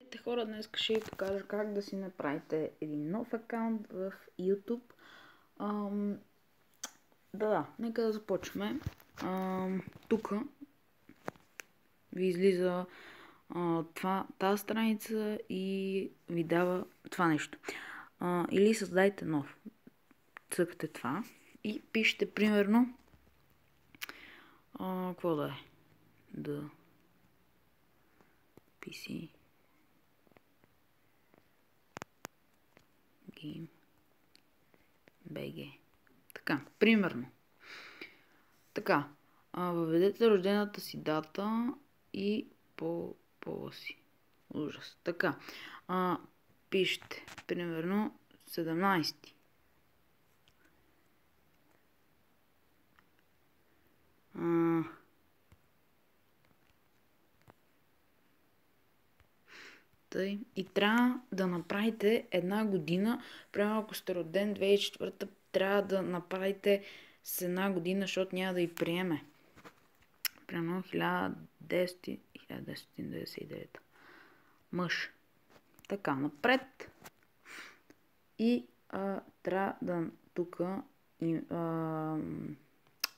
Здравейте хора, днес ще ви покажа как да си направите един нов акаунт в YouTube. Нека да започваме. Тук ви излиза тази страница и ви дава това нещо. Или създайте нов. Цъкате това и пишете примерно какво да е? Да. PC Game BG. Така, примерно. Така, въведете рождената си дата и пола си. Ужас. Така, пишете, примерно, 17. Тъй. И трябва да направите една година. Примерно, ако сте роден 2004, трябва да направите с една година, защото няма да й приеме. Примерно 1999. Мъж. Така, напред. И трябва да тук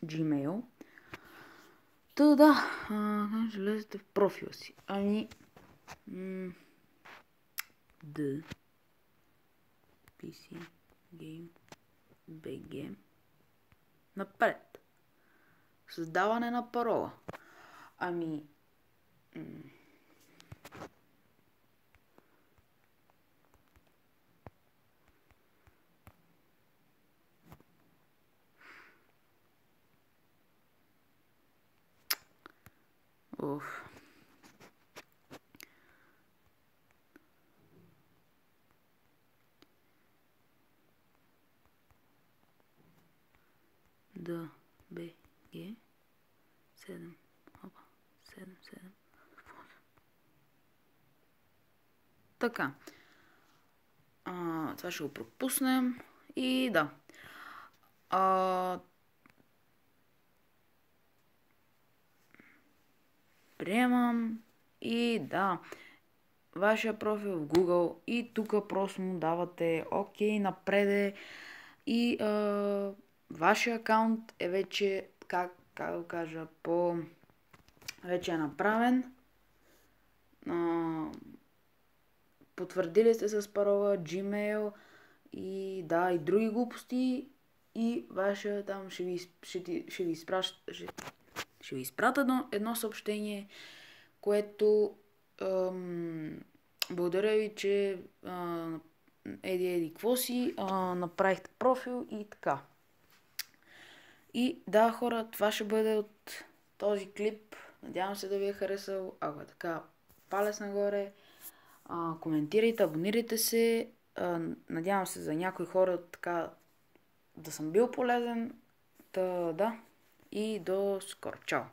Gmail. Ще влезете в профила си. The PC Game BG. Напред. Създаване на парола. Да, BG 7. 7. Така. Това ще го пропуснем. И да. Приемам. И да. Вашия профил в Google. И тук просто му давате окей, напреде. И вашия акаунт е вече, как да кажа, вече е направен. Потвърдили сте с парола, Gmail и да, и други глупости. И вашия там ще ви изпратя едно съобщение, което благодаря ви, че еди какво си, направихте профил и така. И да, хора, това ще бъде от този клип. Надявам се да ви е харесал. Ако е така, палец нагоре. Коментирайте, абонирайте се. Надявам се за някои хора така да съм бил полезен. Да. И до скоро. Чао!